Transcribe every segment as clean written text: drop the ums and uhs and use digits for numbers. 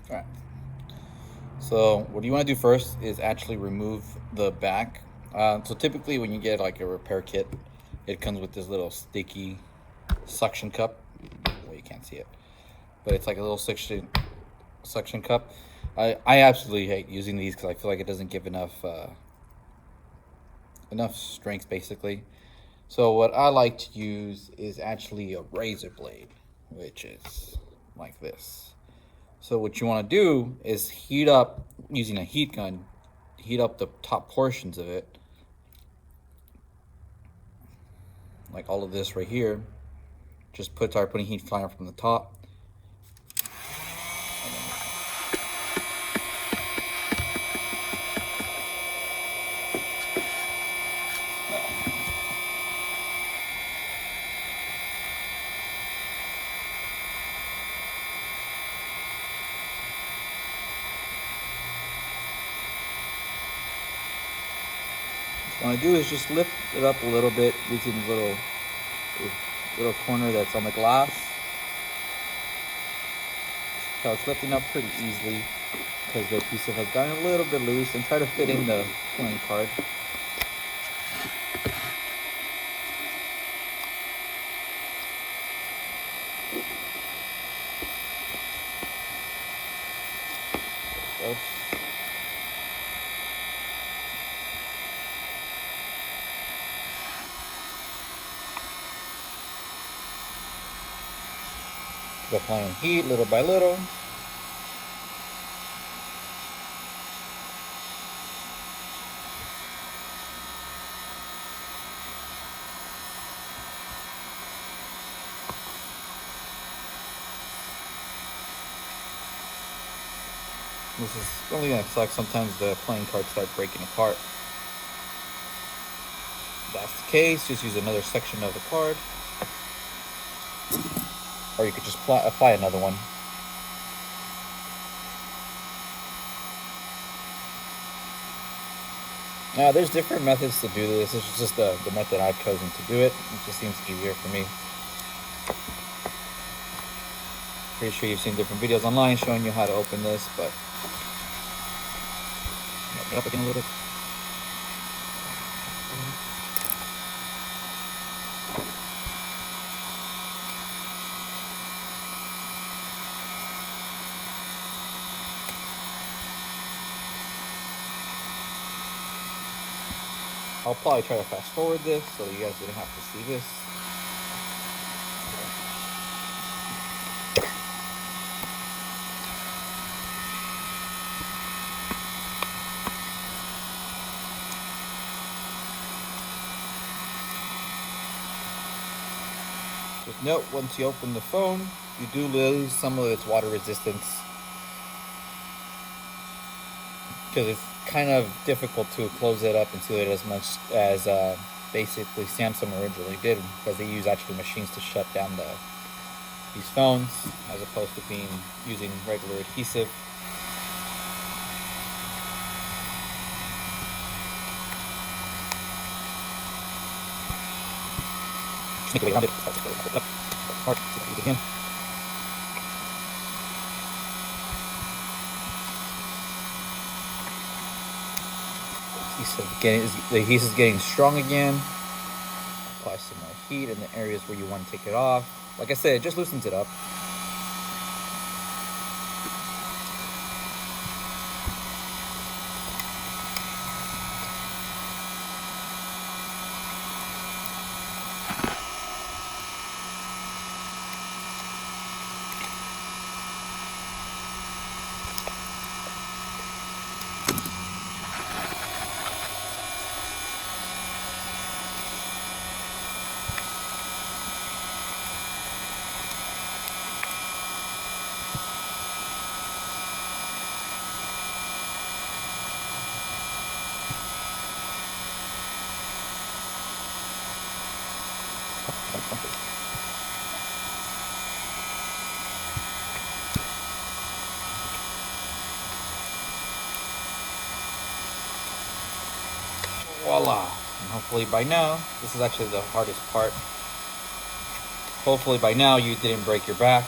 All right. So what you want to do first is actually remove the back. So typically when you get like a repair kit, it comes with this little sticky suction cup. Well, you can't see it, but it's like a little suction cup. I absolutely hate using these because I feel like it doesn't give enough strength basically. So what I like to use is actually a razor blade, which is like this. So what you want to do is heat up using a heat gun, heat up the top portions of it, like all of this right here. Just start putting heat flying from the top. What I do is just lift it up a little bit using the little corner that's on the glass. So it's lifting up pretty easily because the adhesive has gotten a little bit loose, and try to fit in the playing card. There we go. Keep applying heat little by little. This is only gonna suck. Sometimes the playing cards start breaking apart. If that's the case, just use another section of the card, or you could just apply another one. Now, there's different methods to do this. This is just the method I've chosen to do it. It just seems easier for me. Pretty sure you've seen different videos online showing you how to open this, but open it up again a little bit. I'll probably try to fast forward this so that you guys didn't have to see this. Just note, once you open the phone, you do lose some of its water resistance because it's kind of difficult to close it up and seal it as much as basically Samsung originally did, because they use actually machines to shut down these phones as opposed to using regular adhesive. Just make your way around it. Hard to again. The adhesive is getting strong again. Apply some more heat in the areas where you want to take it off. Like I said, it just loosens it up. Voila! And hopefully by now, this is actually the hardest part. Hopefully by now you didn't break your back.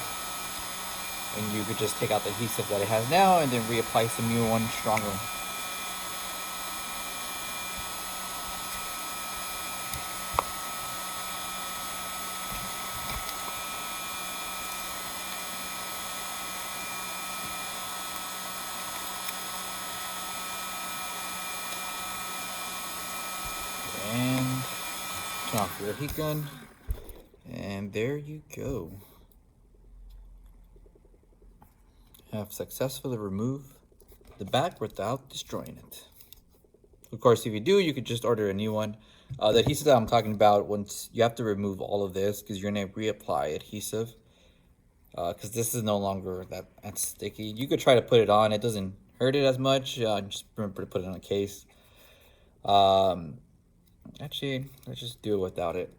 And you could just take out the adhesive that it has now and then reapply some new one stronger. And turn off your heat gun. And there you go. Have successfully removed the back without destroying it. Of course, if you do, you could just order a new one. The adhesive that I'm talking about, once you have to remove all of this because you're going to reapply adhesive. Because this is no longer that sticky. You could try to put it on. It doesn't hurt it as much. Just remember to put it on a case. Actually, let's just do it without it.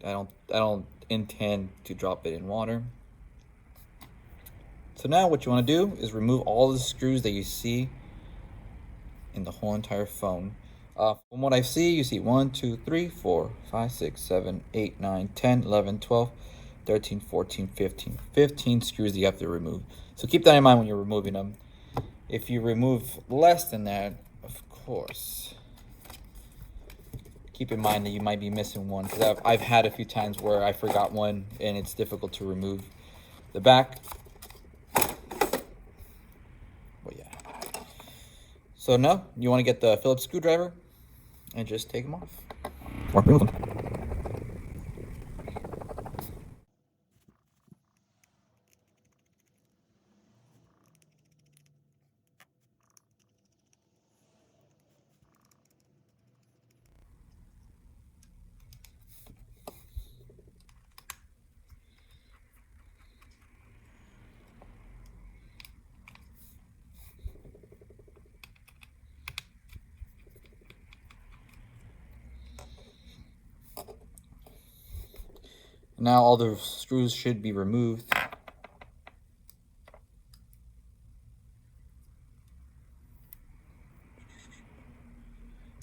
I don't intend to drop it in water. So now what you want to do is remove all the screws that you see in the whole entire phone. From what I see, you see 1, 2, 3, 4, 5, 6, 7, 8, 9, 10, 11, 12, 13, 14, 15. 15 screws that you have to remove. So keep that in mind when you're removing them. If you remove less than that, of course, keep in mind that you might be missing one. Because I've had a few times where I forgot one and it's difficult to remove the back. So now you want to get the Phillips screwdriver and just take them off or remove them. Now all the screws should be removed.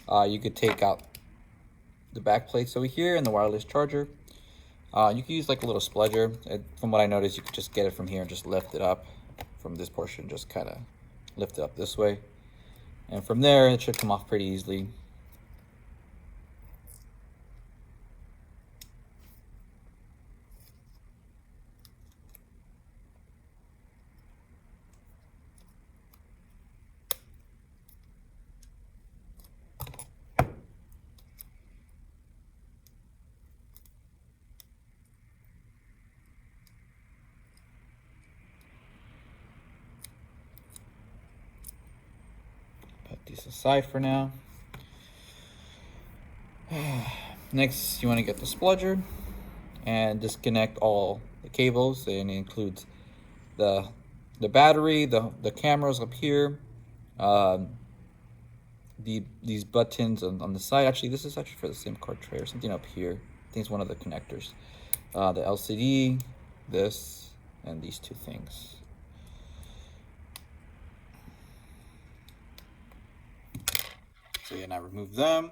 You could take out the back plates over here and the wireless charger. You could use like a little spludger. From what I noticed, you could just get it from here and just lift it up from this portion, just kind of lift it up this way. And from there, it should come off pretty easily. Put these aside for now. Next, you want to get the spludger and disconnect all the cables, and it includes the battery, the cameras up here, these buttons on the side. Actually, this is actually for the SIM card tray or something up here. I think it's one of the connectors. The LCD, this, and these two things. So yeah, now remove them.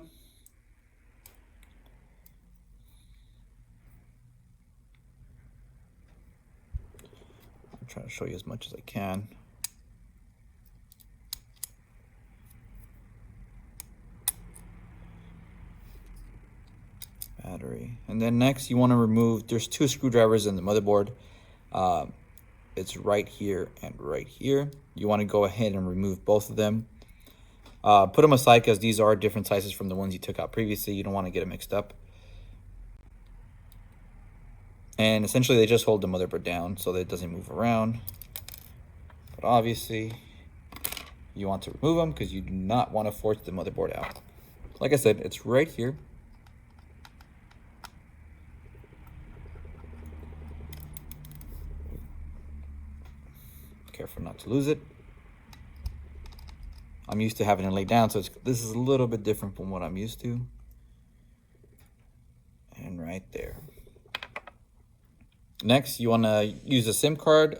I'm trying to show you as much as I can. Battery. And then next you want to remove, there's two screwdrivers in the motherboard. It's right here and right here. You want to go ahead and remove both of them. Put them aside because these are different sizes from the ones you took out previously. You don't want to get them mixed up. And essentially they just hold the motherboard down so that it doesn't move around. But obviously you want to remove them because you do not want to force the motherboard out. Like I said, it's right here. Careful not to lose it. I'm used to having it laid down, so this is a little bit different from what I'm used to. And right there. Next, you want to use a SIM card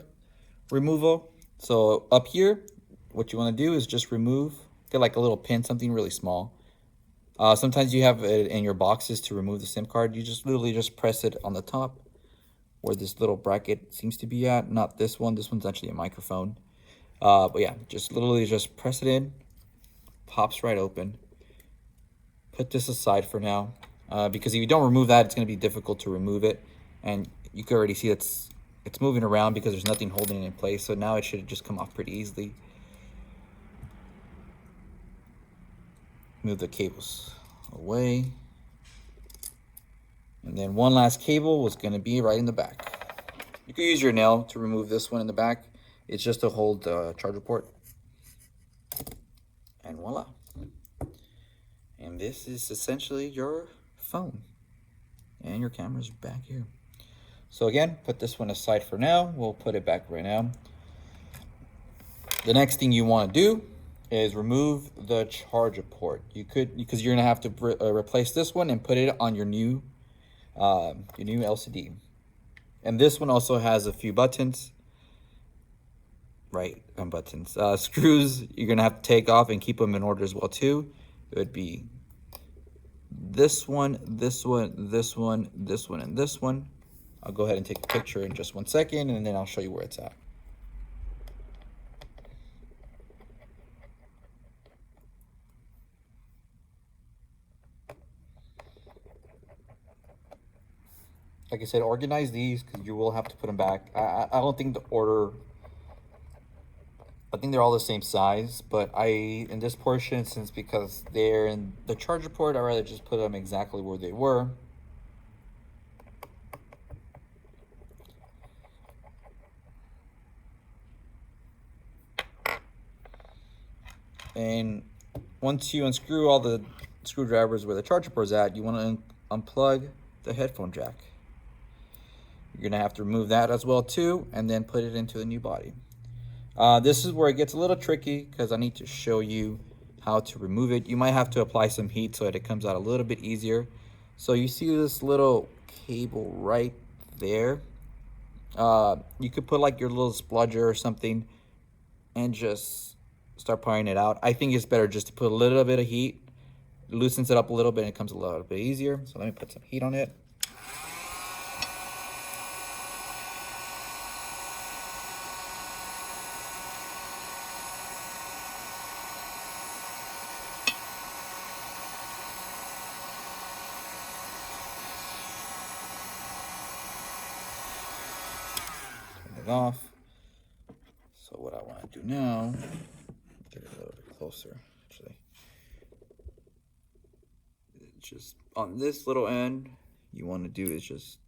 removal. So up here, what you want to do is just remove, get like a little pin, something really small. Sometimes you have it in your boxes to remove the SIM card. You just literally just press it on the top where this little bracket seems to be at. Not this one. This one's actually a microphone. But yeah, just literally just press it in. Pops right open. Put this aside for now. Because if you don't remove that, it's going to be difficult to remove it. And you can already see it's moving around because there's nothing holding it in place. So now it should just come off pretty easily. Move the cables away. And then one last cable was going to be right in the back. You can use your nail to remove this one in the back. It's just to hold the charger port. And voila. And this is essentially your phone. And your camera's back here. So again, put this one aside for now. We'll put it back right now. The next thing you want to do is remove the charger port. You could, because you're gonna have to replace this one and put it on your new LCD. And this one also has a few buttons. Right, buttons. Screws you're gonna have to take off and keep them in order as well too. It would be this one, this one, this one, this one, and this one. I'll go ahead and take a picture in just 1 second, and then I'll show you where it's at. Like I said, organize these because you will have to put them back. I don't think the order, I think they're all the same size, but in this portion, since because they're in the charger port, I'd rather just put them exactly where they were. And once you unscrew all the screwdrivers where the charger port is at, you want to unplug the headphone jack. You're gonna have to remove that as well too, and then put it into the new body. This is where it gets a little tricky because I need to show you how to remove it. You might have to apply some heat so that it comes out a little bit easier. So you see this little cable right there. You could put like your little spludger or something and just start prying it out. I think it's better just to put a little bit of heat. It loosens it up a little bit and it comes a little bit easier. So let me put some heat on it. It off. So what I want to do now, get it a little bit closer actually. Just on this little end, you want to do is just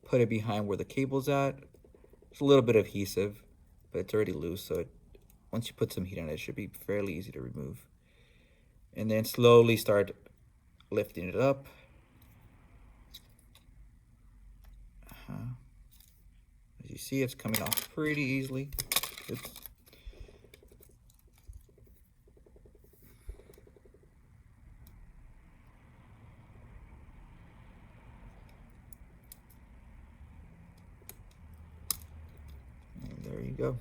put it behind where the cable's at. It's a little bit of adhesive, but it's already loose, so once you put some heat on it, it should be fairly easy to remove. And then slowly start lifting it up. As you see, it's coming off pretty easily. Oops. And there you go.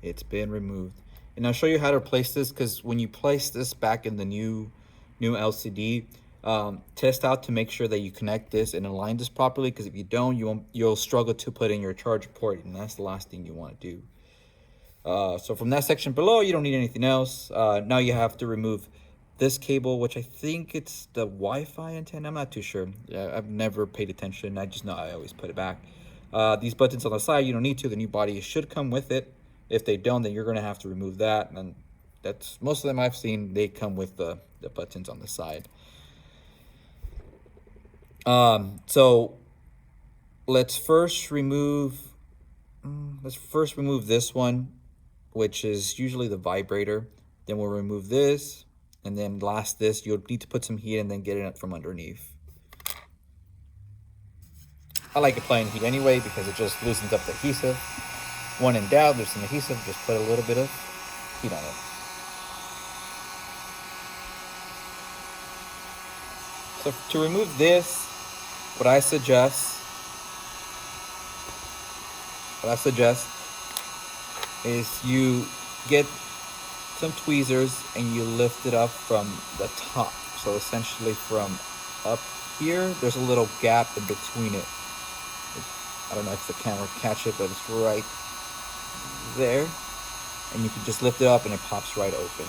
It's been removed. And I'll show you how to place this, because when you place this back in the new LCD, test out to make sure that you connect this and align this properly, because if you don't, you'll struggle to put in your charger port, and that's the last thing you want to do. So from that section below, you don't need anything else. Now you have to remove this cable, which I think it's the Wi-Fi antenna. I'm not too sure. Yeah, I've never paid attention. I just know I always put it back. These buttons on the side, you don't need to. The new body should come with it. If they don't, then you're going to have to remove that. And that's most of them I've seen, they come with the buttons on the side. So let's first remove this one, which is usually the vibrator. Then we'll remove this, and then last this. You'll need to put some heat and then get it from underneath. I like applying heat anyway because it just loosens up the adhesive. When in doubt, there's some adhesive, just put a little bit of heat on it. So to remove this, what I suggest is you get some tweezers and you lift it up from the top. So essentially from up here, there's a little gap in between it. I don't know if the camera can catch it, but it's right there. And you can just lift it up and it pops right open.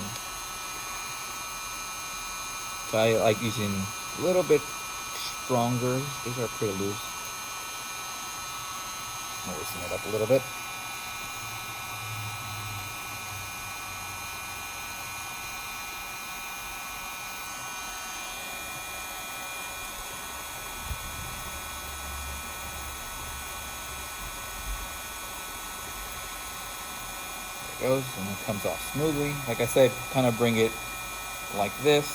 So I like using a little bit stronger. These are pretty loose. I'll loosen it up a little bit. Goes and it comes off smoothly. Like I said, kind of bring it like this,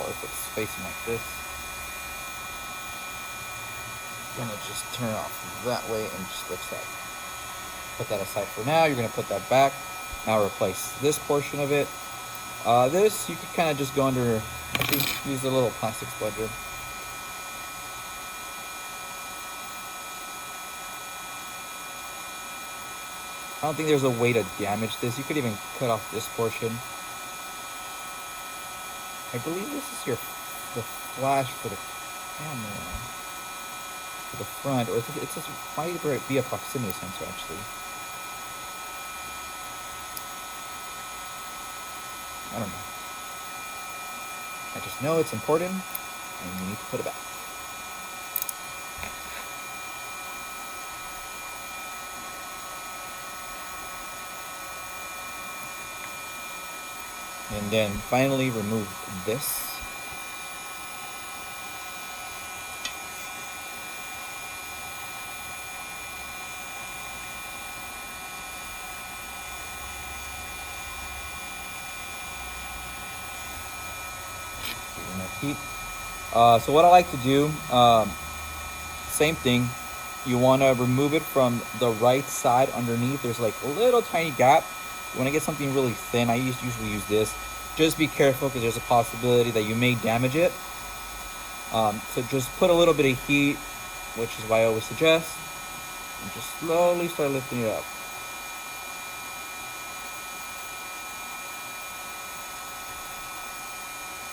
or if it's facing like this, gonna just turn it off that way and just lifts that. Put that aside for now. You're gonna put that back. Now replace this portion of it. This you could kind of just go under. Actually, use a little plastic spudger. I don't think there's a way to damage this. You could even cut off this portion. I believe this is the flash for the camera, for the front, or it's just might be a proximity sensor actually. I don't know. I just know it's important, and you need to put it back. And then finally remove this. Enough heat. So what I like to do, same thing. You want to remove it from the right side underneath. There's like a little tiny gap. You want to get something really thin. I usually use this. Just be careful because there's a possibility that you may damage it. So just put a little bit of heat, which is why I always suggest, and just slowly start lifting it up.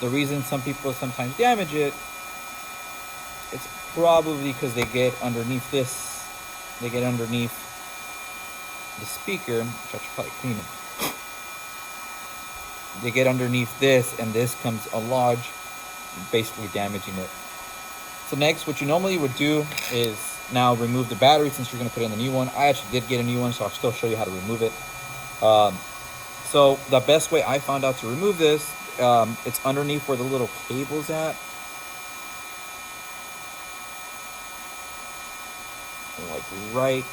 The reason some people sometimes damage it, it's probably because they get underneath this. They get underneath the speaker, which I should probably clean it. They get underneath this, and this comes a large, basically damaging it. So next, what you normally would do is now remove the battery since you're going to put in the new one. I actually did get a new one, so I'll still show you how to remove it. So the best way I found out to remove this, it's underneath where the little cable's at. Like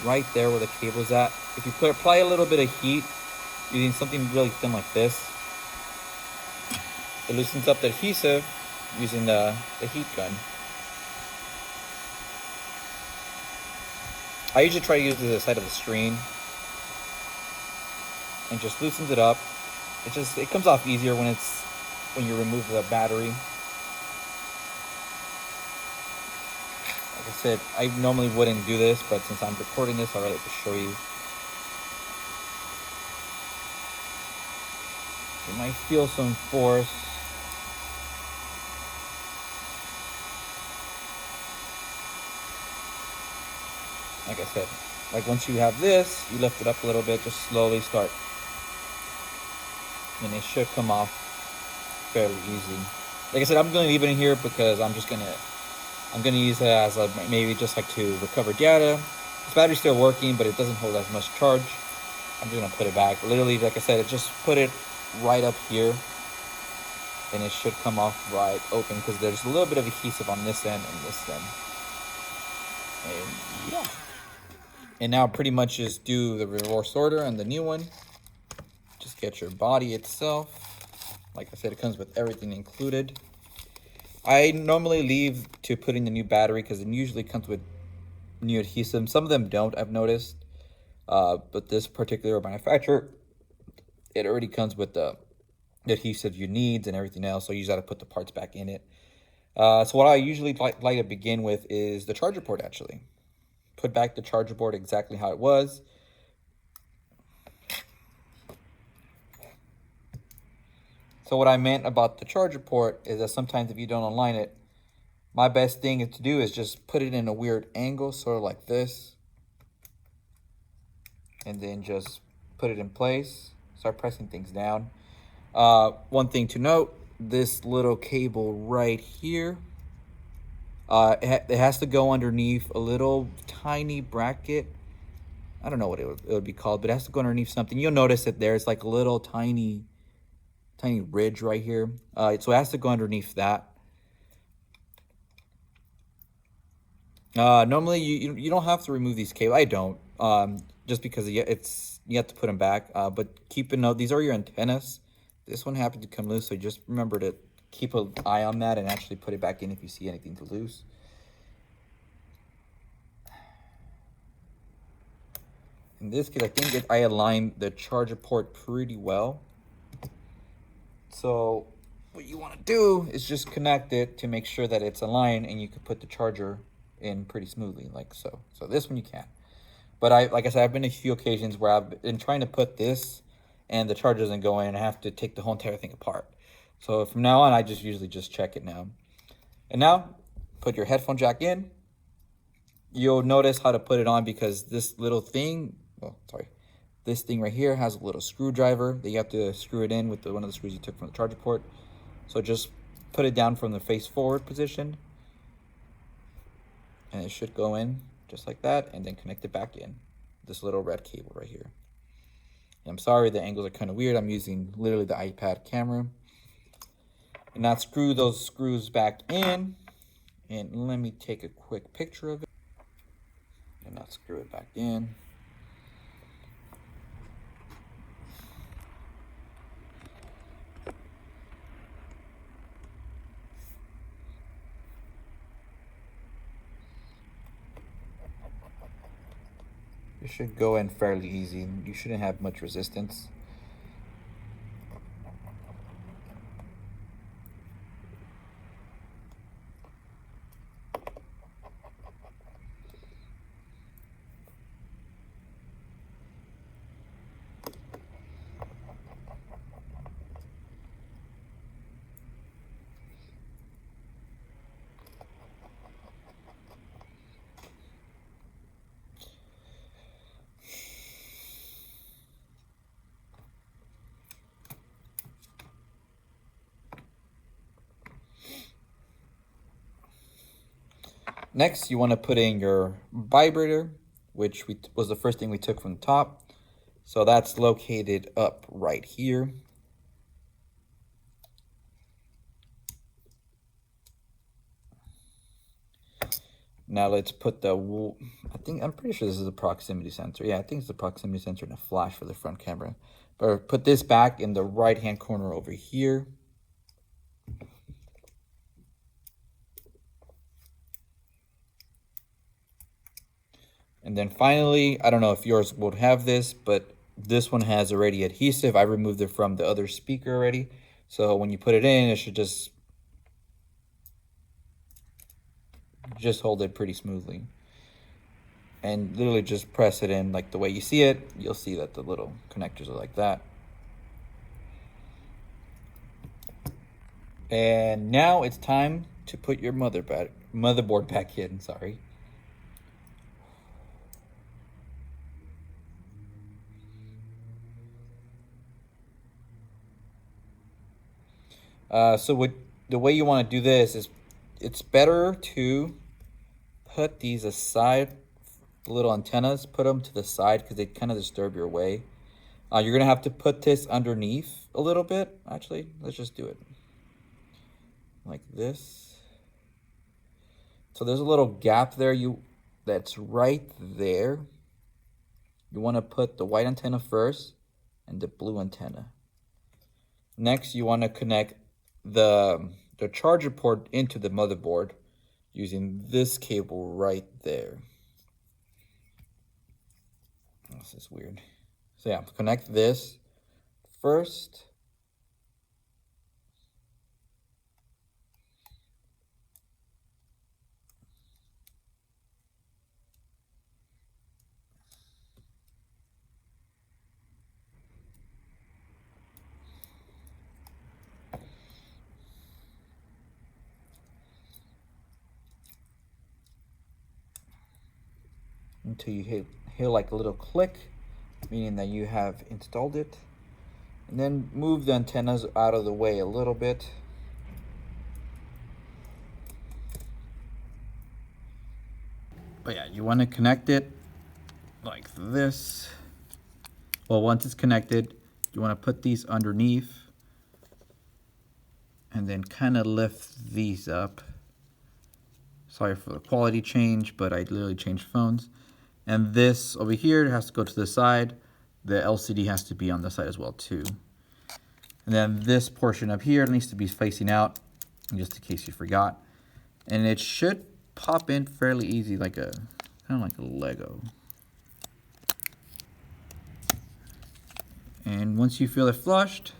right there where the cable's at. If you apply a little bit of heat using something really thin like this, it loosens up the adhesive using the heat gun. I usually try to use the side of the screen and just loosens it up. It comes off easier when you remove the battery. Like I said, I normally wouldn't do this, but since I'm recording this, I'd rather just show you. You might feel some force. Like I said, like once you have this, you lift it up a little bit, just slowly start. And it should come off fairly easy. Like I said, I'm gonna leave it in here because I'm gonna use it as maybe just like to recover data. This battery's still working, but it doesn't hold as much charge. I'm just gonna put it back. Literally, like I said, just put it right up here, and it should come off right open because there's a little bit of adhesive on this end and this end. And yeah. And now pretty much just do the reverse order on the new one. Just get your body itself. Like I said, it comes with everything included. I normally leave to put in the new battery because it usually comes with new adhesive. Some of them don't, I've noticed. But this particular manufacturer, it already comes with the adhesive you need and everything else. So you just got to put the parts back in it. So what I usually like to begin with is the charger port actually. Put back the charger board exactly how it was. So what I meant about the charger port is that sometimes if you don't align it, My best thing to do is just put it in a weird angle, sort of like this. And then just put it in place. Start pressing things down. One thing to note, this little cable right here, it has to go underneath a little tiny bracket. I don't know what it would be called, but it has to go underneath something. You'll notice that there's like a little tiny ridge right here. So it has to go underneath that. Normally you don't have to remove these cables. I don't, just because you have to put them back. But keep a note, these are your antennas. This one happened to come loose, so just remember to keep an eye on that and actually put it back in if you see anything to loose. In this case, I think I aligned the charger port pretty well. So what you want to do is just connect it to make sure that it's aligned, and you can put the charger in pretty smoothly, like so. So this one you can. But like I said, I've been a few occasions where I've been trying to put this and the charger doesn't go in, and I have to take the whole entire thing apart. So from now on, I usually just check it now. And now, put your headphone jack in. You'll notice how to put it on because this little thing, this thing right here has a little screwdriver that you have to screw it in with one of the screws you took from the charger port. So just put it down from the face forward position, and it should go in just like that, and then connect it back in. This little red cable right here. And I'm sorry, the angles are kind of weird. I'm using literally the iPad camera. And now screw those screws back in. And let me take a quick picture of it. And now screw it back in. It should go in fairly easy. You shouldn't have much resistance. Next, you want to put in your vibrator, which was the first thing we took from the top. So that's located up right here. Now let's put I'm pretty sure this is a proximity sensor. Yeah, I think it's a proximity sensor and a flash for the front camera. But put this back in the right-hand corner over here. And then finally, I don't know if yours would have this, but this one has already adhesive. I removed it from the other speaker already. So when you put it in, it should just hold it pretty smoothly. And literally just press it in like the way you see it. You'll see that the little connectors are like that. And now it's time to put your motherboard back in, sorry. So the way you want to do this is, it's better to put these aside, the little antennas, put them to the side because they kind of disturb your way. You're going to have to put this underneath a little bit. Actually, let's just do it like this. So there's a little gap there that's right there. You want to put the white antenna first and the blue antenna. Next, you want to connect the charger port into the motherboard using this cable right there. This is weird. So yeah, connect this first. until you hear like a little click, meaning that you have installed it. And then move the antennas out of the way a little bit. But yeah, you want to connect it like this. Well, once it's connected, you want to put these underneath and then kind of lift these up. Sorry for the quality change, but I literally changed phones. And this over here has to go to the side. The LCD has to be on the side as well too. And then this portion up here needs to be facing out, just in case you forgot. And it should pop in fairly easy, like a kind of like a Lego. And once you feel it flushed,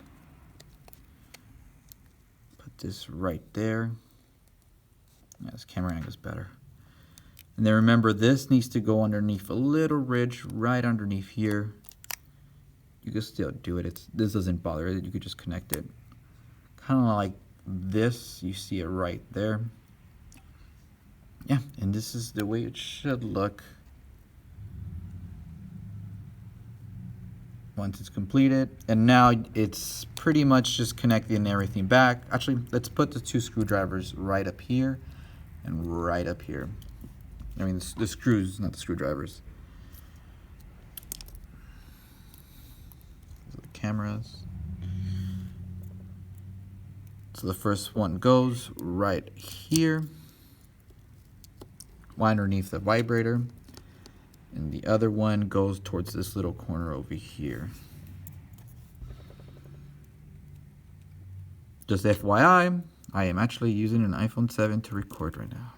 put this right there. Yeah, this camera angle is better. And then remember, this needs to go underneath a little ridge right underneath here. You can still do it. This doesn't bother it. You could just connect it. Kind of like this. You see it right there. Yeah, and this is the way it should look once it's completed. And now it's pretty much just connecting everything back. Actually, let's put the 2 screwdrivers right up here and right up here. I mean, the screws, not the screwdrivers. These are the cameras. So the first one goes right here, underneath the vibrator. And the other one goes towards this little corner over here. Just FYI, I am actually using an iPhone 7 to record right now.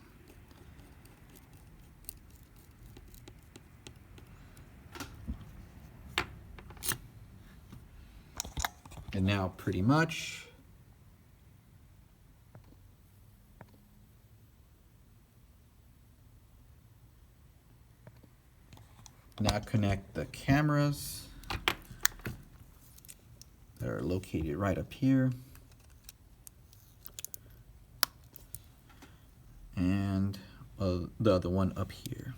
And now pretty much now connect the cameras that are located right up here. And the other one up here.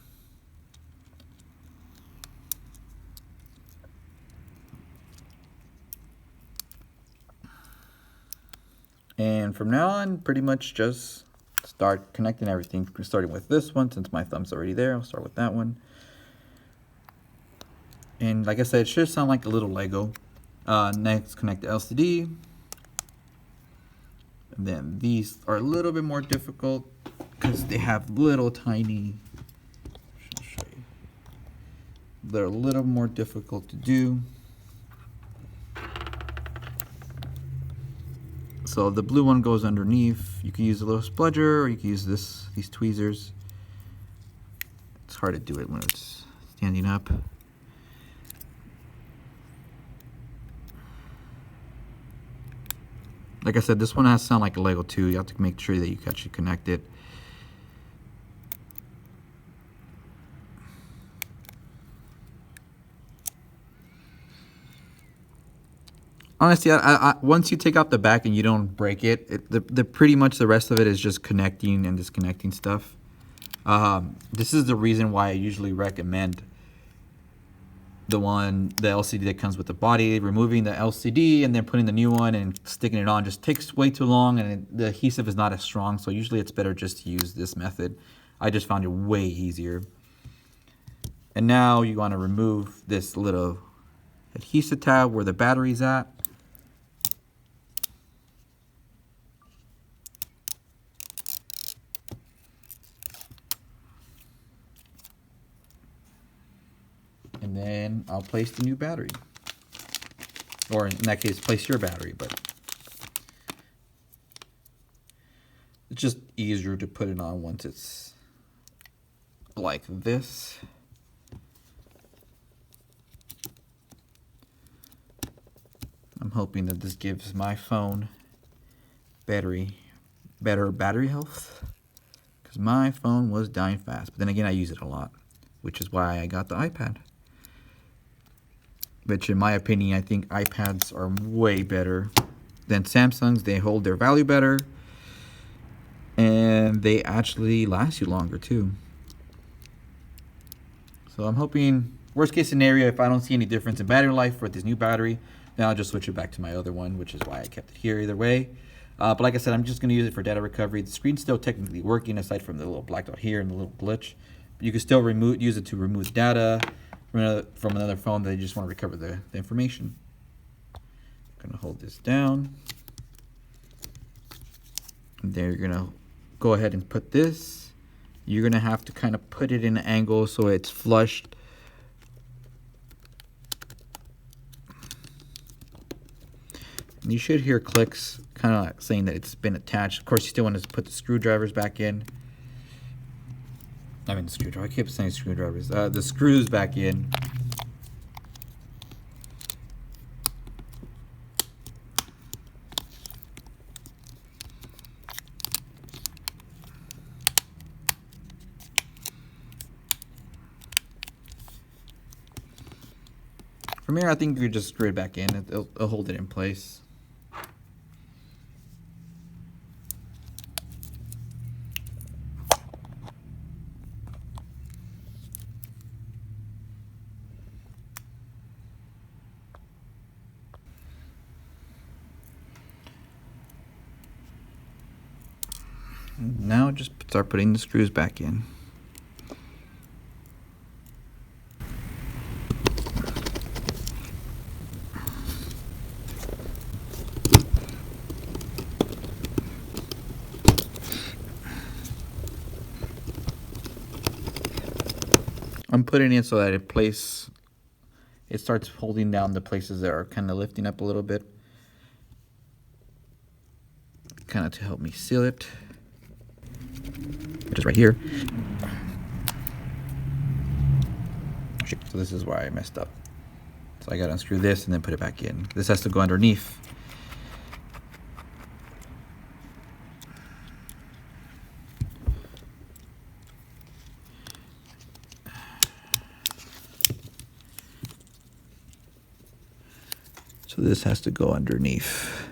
And from now on, pretty much just start connecting everything, starting with this one. Since my thumb's already there, I'll start with that one. And like I said, it should sound like a little Lego. Next, connect the LCD. And then these are a little bit more difficult because they have little tiny, I'll show you. They're a little more difficult to do. So the blue one goes underneath. You can use a little spludger, or you can use these tweezers. It's hard to do it when it's standing up. Like I said, this one has to sound like a Lego too. You have to make sure that you can actually connect it. Honestly, once you take out the back and you don't break it, pretty much the rest of it is just connecting and disconnecting stuff. This is the reason why I usually recommend the LCD that comes with the body. Removing the LCD and then putting the new one and sticking it on just takes way too long, and the adhesive is not as strong. So usually it's better just to use this method. I just found it way easier. And now you want to remove this little adhesive tab where the battery's at. And then I'll place the new battery. Or in that case, place your battery, but it's just easier to put it on once it's like this. I'm hoping that this gives my phone better battery health, because my phone was dying fast. But then again, I use it a lot, which is why I got the iPad. Which in my opinion, I think iPads are way better than Samsungs. They hold their value better, and they actually last you longer too. So I'm hoping, worst case scenario, if I don't see any difference in battery life for this new battery, then I'll just switch it back to my other one, which is why I kept it here either way. But like I said, I'm just going to use it for data recovery. The screen's still technically working aside from the little black dot here and the little glitch. But you can still use it to remove data from another phone that you just want to recover the information. I'm going to hold this down. And there you're going to go ahead and put this. You're going to have to kind of put it in an angle so it's flushed. And you should hear clicks kind of like saying that it's been attached. Of course, you still want to put the screwdrivers back in. I mean, the screwdriver. I keep saying screwdrivers. The screws back in. From here, I think you just screw it back in. It'll hold it in place. Now just start putting the screws back in. I'm putting it so that it starts holding down the places that are kind of lifting up a little bit, kind of to help me seal it, which is right here. So this is why I messed up. So I got to unscrew this and then put it back in. This has to go underneath. So this has to go underneath.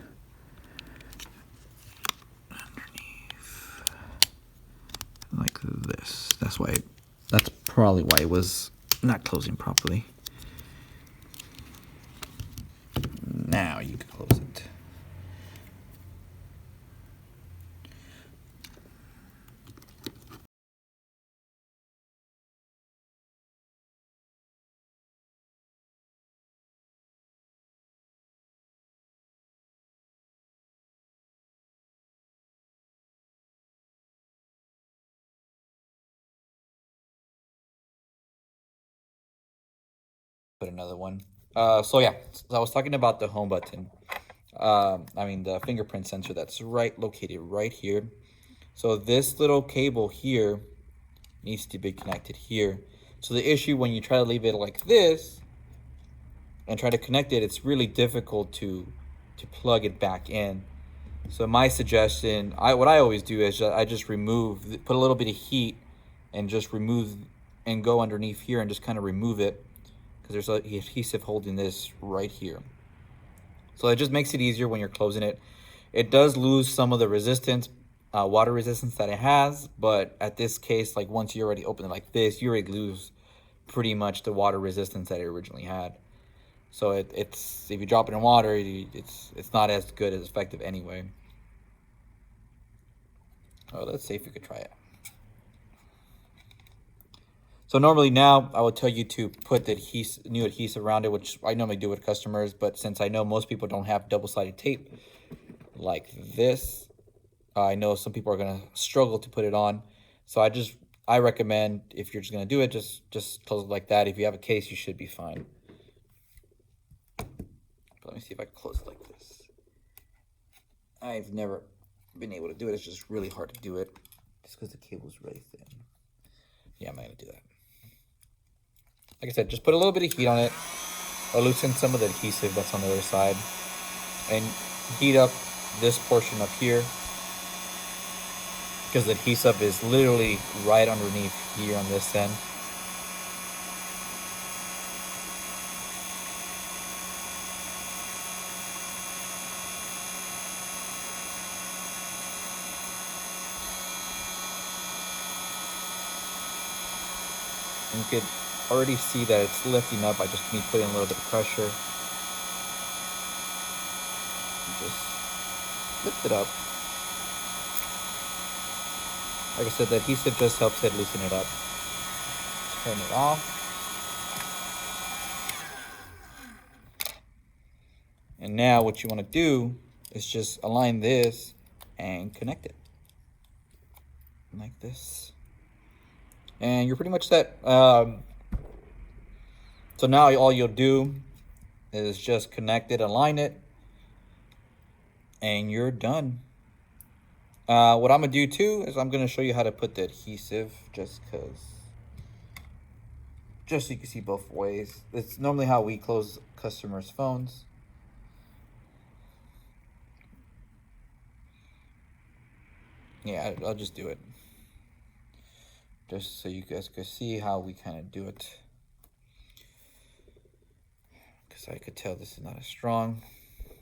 Like this. That's probably why it was not closing properly. Now you can close it. Put another one. So yeah, so I was talking about the home button. I mean the fingerprint sensor that's located right here. So this little cable here needs to be connected here. So the issue when you try to leave it like this and try to connect it, it's really difficult to plug it back in. So my suggestion, what I always do is I just put a little bit of heat and just remove and go underneath here and just kind of remove it, because there's an adhesive holding this right here. So it just makes it easier when you're closing it. It does lose some of the resistance, water resistance that it has, but at this case, like once you already open it like this, you already lose pretty much the water resistance that it originally had. So it's if you drop it in water, it's not as good as effective anyway. Oh, let's see if we could try it. So normally now I would tell you to put the new adhesive around it, which I normally do with customers, but since I know most people don't have double-sided tape like this, I know some people are gonna struggle to put it on. So I recommend, if you're just gonna do it, just close it like that. If you have a case, you should be fine. But let me see if I can close it like this. I've never been able to do it. It's just really hard to do it just because the cable's really thin. Yeah, I'm not gonna do that. Like I said, just put a little bit of heat on it, or loosen some of the adhesive that's on the other side, and heat up this portion up here, because the adhesive is literally right underneath here on this end. You could already see that it's lifting up by just me putting a little bit of pressure. Just lift it up. Like I said, the adhesive just helps it loosen it up. Turn it off. And now what you want to do is just align this and connect it like this. And you're pretty much set. So now all you'll do is just connect it, align it, and you're done. What I'm gonna do too is I'm gonna show you how to put the adhesive, just so you can see both ways. It's normally how we close customers' phones. Yeah, I'll just do it, just so you guys can see how we kind of do it. Because I could tell this is not as strong,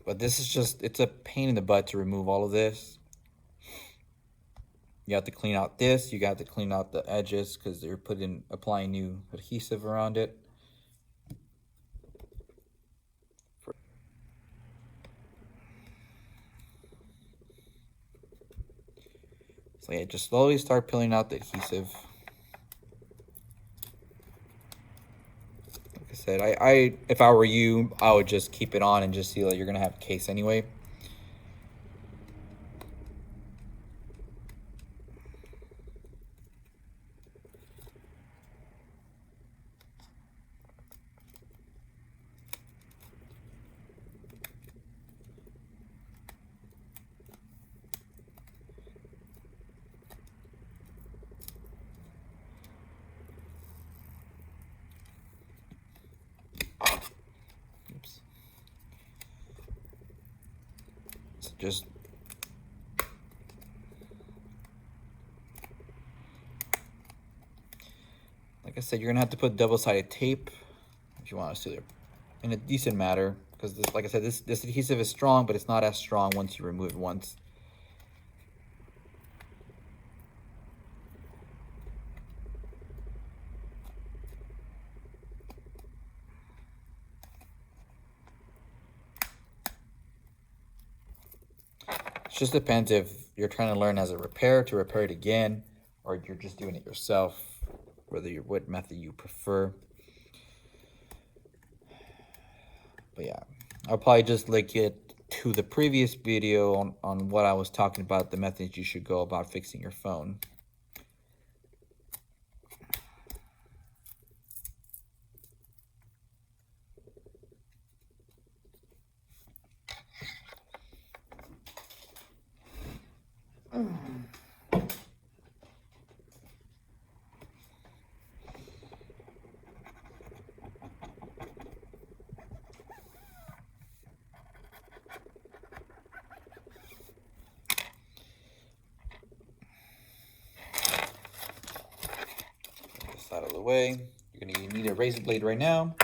but this is just, it's a pain in the butt to remove all of this. You have to clean out this, you got to clean out the edges because they're applying new adhesive around it. So yeah, just slowly start peeling out the adhesive. Like I said, I if I were you, I would just keep it on and just see that you're gonna have a case anyway. Oops. So just like I said, you're gonna have to put double-sided tape if you want to seal it in a decent manner, because this, like I said, this adhesive is strong, but it's not as strong once you remove it once. It just depends if you're trying to learn as a repair to repair it again, or you're just doing it yourself, what method you prefer. But yeah, I'll probably just link it to the previous video on what I was talking about, the methods you should go about fixing your phone. Out of the way. You're gonna need a razor blade right now.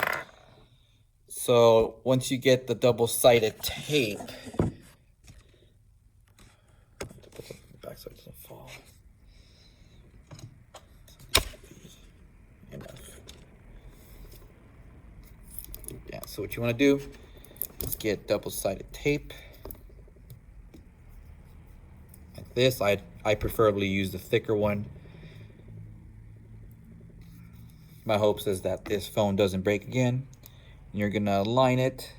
So once you get the double-sided tape, back so it doesn't fall. Yeah, so what you want to do is get double-sided tape like this. I preferably use the thicker one. My hopes is that this phone doesn't break again. And you're gonna align it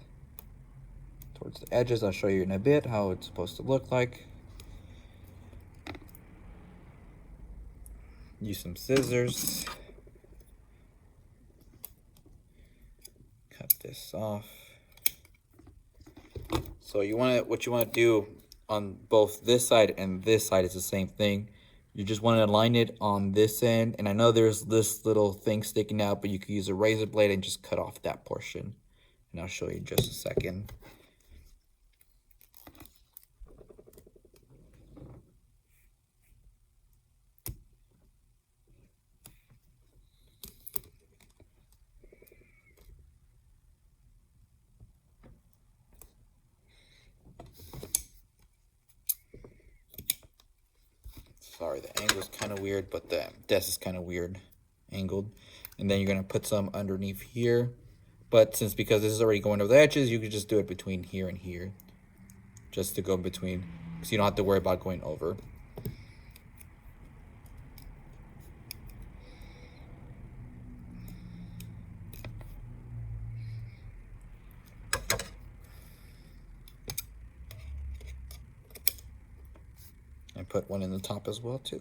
towards the edges. I'll show you in a bit how it's supposed to look like. Use some scissors. Cut this off. So what you want to do on both this side and this side is the same thing. You just want to align it on this end, and I know there's this little thing sticking out, but you can use a razor blade and just cut off that portion. And I'll show you in just a second. Sorry, the angle is kind of weird, but the desk is kind of weird angled. and then you're gonna put some underneath here. But because this is already going over the edges, you could just do it between here and here, just to go between, so you don't have to worry about going over. And put one in the top as well too.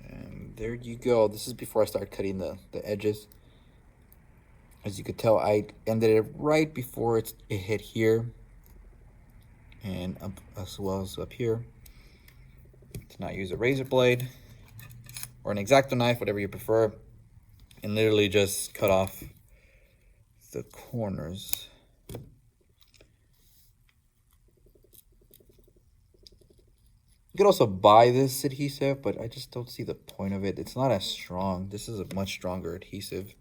And there you go. This is before I start cutting the edges. As you could tell, I ended it right before it hit here, and up as well as up here. To now use a razor blade or an X-Acto knife, whatever you prefer, and literally just cut off the corners. You could also buy this adhesive, but I just don't see the point of it. It's not as strong. This is a much stronger adhesive.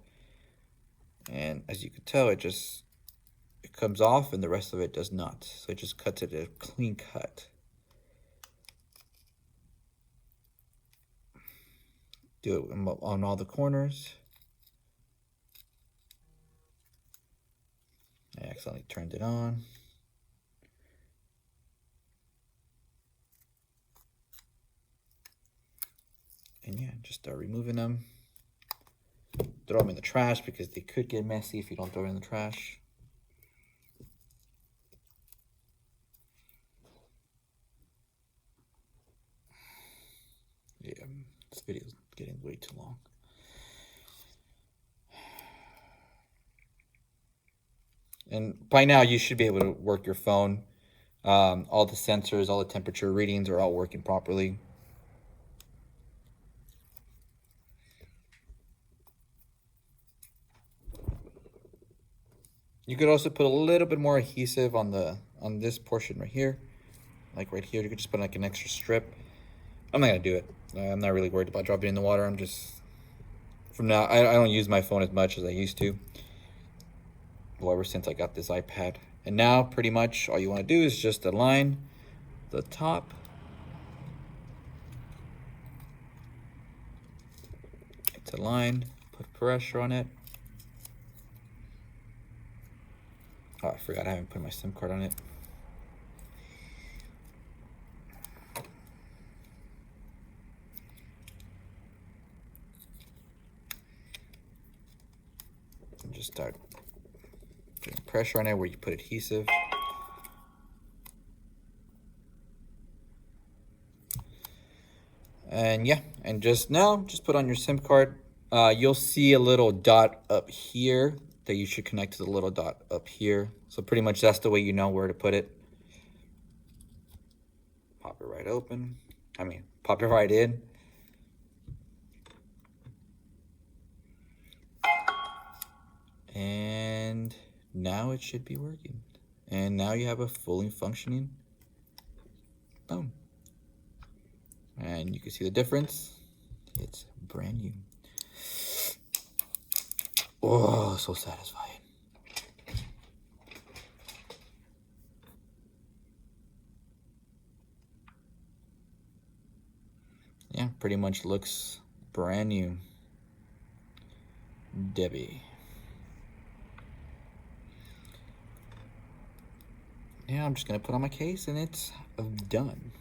And as you can tell, it comes off and the rest of it does not. So it just cuts it a clean cut. Do it on all the corners. I accidentally turned it on. And yeah, just start removing them. Throw them in the trash because they could get messy if you don't throw it in the trash. Yeah, this video is getting way too long. And by now you should be able to work your phone. All the sensors, all the temperature readings are all working properly. You could also put a little bit more adhesive on this portion right here. Like right here, you could just put like an extra strip. I'm not gonna do it. I'm not really worried about dropping it in the water. I'm just, from now, I don't use my phone as much as I used to. Well, ever since I got this iPad. And now pretty much all you wanna do is just align the top. It's aligned, put pressure on it. Oh, I forgot I haven't put my SIM card on it. And just start putting pressure on it where you put adhesive. And yeah, and just now, just put on your SIM card. You'll see a little dot up here that you should connect to the little dot up here. So pretty much that's the way you know where to put it. Pop it right open. Pop it right in. And now it should be working. And now you have a fully functioning phone. And you can see the difference. It's brand new. Oh, so satisfying. Yeah, pretty much looks brand new. Debbie. Yeah, I'm just gonna put on my case and it's done.